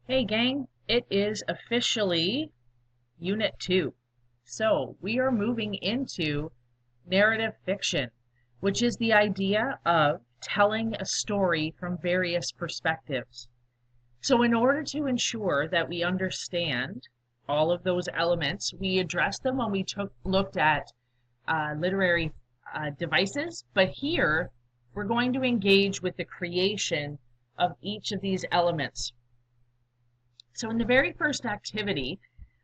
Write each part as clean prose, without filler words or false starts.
Hey gang, it is officially Unit 2. So we are moving into narrative fiction, which is the idea of telling a story from various perspectives. So in order to ensure that we understand all of those elements, we addressed them when we looked at literary devices, but here we're going to engage with the creation of each of these elements. So in the very first activity,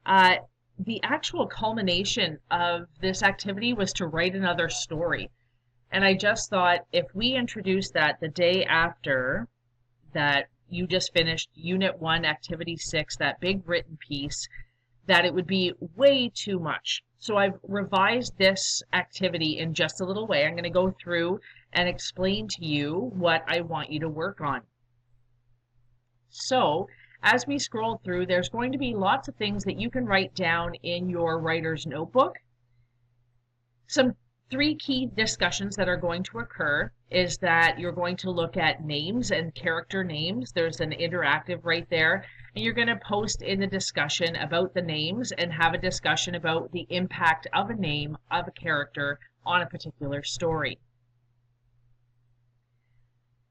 uh, the actual culmination of this activity was to write another story. And I just thought if we introduced that the day after that you just finished Unit 1, Activity 6, that big written piece, that it would be way too much. So I've revised this activity in just a little way. I'm going to go through and explain to you what I want you to work on. So as we scroll through, there's going to be lots of things that you can write down in your writer's notebook. Some three key discussions that are going to occur is that you're going to look at names and character names. There's an interactive right there. And you're going to post in the discussion about the names and have a discussion about the impact of a name of a character on a particular story.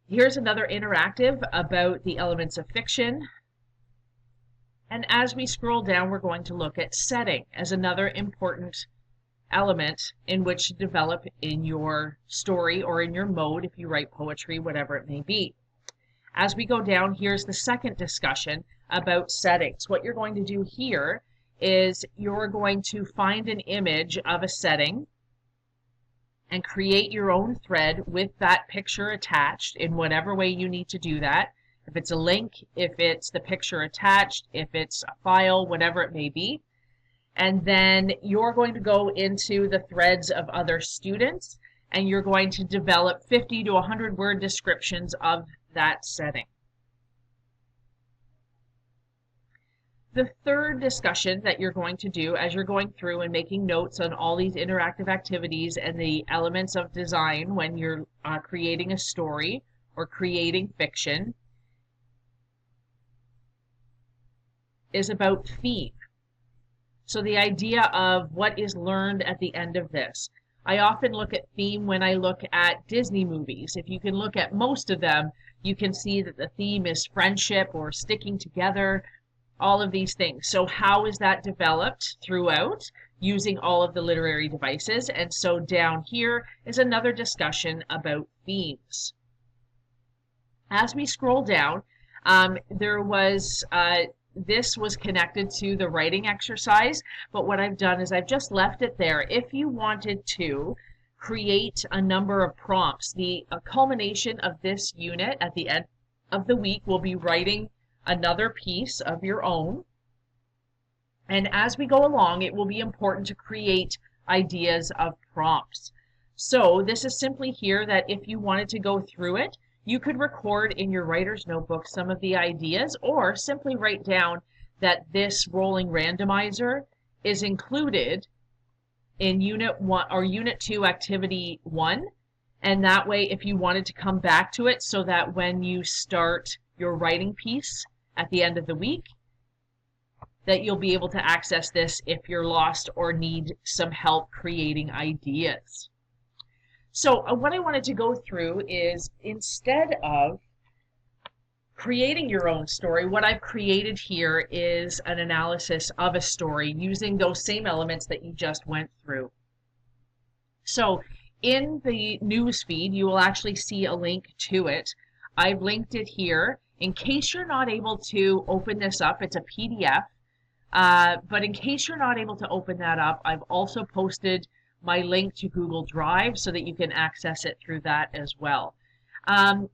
Here's another interactive about the elements of fiction. And as we scroll down, we're going to look at setting as another important element in which to develop in your story or in your mode if you write poetry, whatever it may be. As we go down, here's the second discussion about settings. What you're going to do here is you're going to find an image of a setting and create your own thread with that picture attached in whatever way you need to do that. If it's a link, if it's the picture attached, if it's a file, whatever it may be. And then you're going to go into the threads of other students and you're going to develop 50 to 100 word descriptions of that setting. The third discussion that you're going to do as you're going through and making notes on all these interactive activities and the elements of design when you're creating a story or creating fiction is about theme. So the idea of what is learned at the end of this. I often look at theme when I look at Disney movies. If you can look at most of them, you can see that the theme is friendship or sticking together, all of these things. So how is that developed throughout using all of the literary devices? And so down here is another discussion about themes. As we scroll down, this was connected to the writing exercise, but what I've done is I've just left it there. If you wanted to create a number of prompts, the culmination of this unit at the end of the week will be writing another piece of your own. And as we go along, it will be important to create ideas of prompts. So this is simply here that if you wanted to go through it, you could record in your writer's notebook some of the ideas or simply write down that this rolling randomizer is included in Unit 1 or Unit 2 Activity 1. And that way, if you wanted to come back to it so that when you start your writing piece at the end of the week, that you'll be able to access this if you're lost or need some help creating ideas. So what I wanted to go through is instead of creating your own story, what I've created here is an analysis of a story using those same elements that you just went through. So in the news feed, you will actually see a link to it. I've linked it here. In case you're not able to open this up, it's a PDF. But in case you're not able to open that up, I've also posted my link to Google Drive so that you can access it through that as well.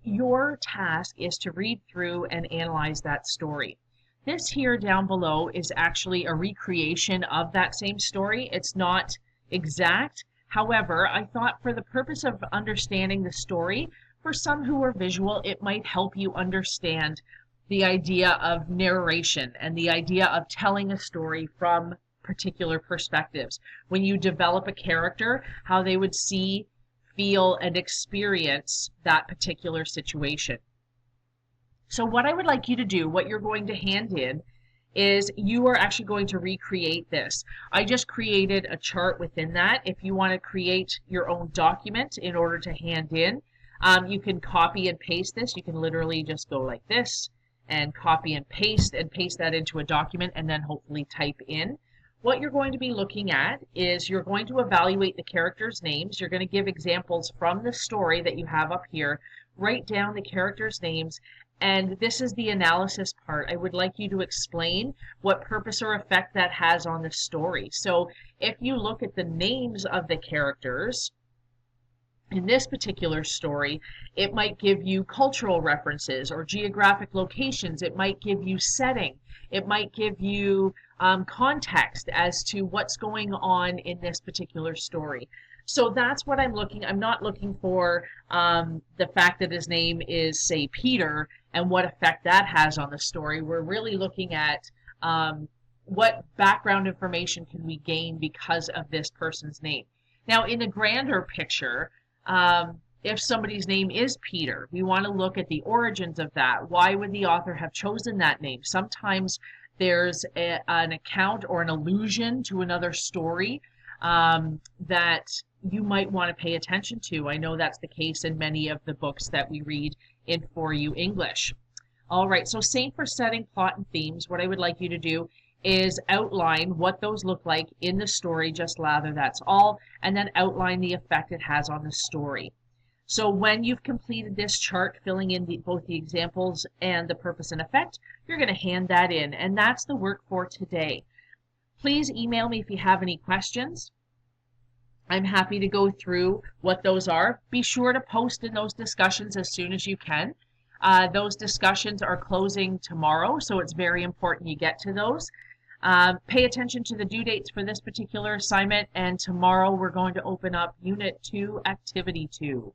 Your task is to read through and analyze that story. This here down below is actually a recreation of that same story. It's not exact. However, I thought for the purpose of understanding the story, for some who are visual, it might help you understand the idea of narration and the idea of telling a story from particular perspectives. When you develop a character, how they would see, feel, and experience that particular situation. So what I would like you to do, what you're going to hand in, is you are actually going to recreate this. I just created a chart within that. If you want to create your own document in order to hand in, you can copy and paste this. You can literally just go like this and copy and paste that into a document and then hopefully type in. What you're going to be looking at is you're going to evaluate the characters' names. You're going to give examples from the story that you have up here. Write down the characters' names, and this is the analysis part. I would like you to explain what purpose or effect that has on the story. So if you look at the names of the characters in this particular story, it might give you cultural references or geographic locations. It might give you setting. It might give you context as to what's going on in this particular story. So that's what I'm looking. I'm not looking for the fact that his name is, say, Peter, and what effect that has on the story. We're really looking at what background information can we gain because of this person's name. Now, in the grander picture, if somebody's name is Peter, we want to look at the origins of that. Why would the author have chosen that name? Sometimes there's an account or an allusion to another story that you might want to pay attention to. I know that's the case in many of the books that we read in For You English. All right, so same for setting, plot, and themes. What I would like you to do is outline what those look like in the story, just lather, that's all, and then outline the effect it has on the story. So when you've completed this chart, filling in both the examples and the purpose and effect, you're going to hand that in, and that's the work for today. Please email me if you have any questions. I'm happy to go through what those are. Be sure to post in those discussions as soon as you can. Those discussions are closing tomorrow, so it's very important you get to those. Pay attention to the due dates for this particular assignment, and tomorrow we're going to open up Unit 2, Activity 2.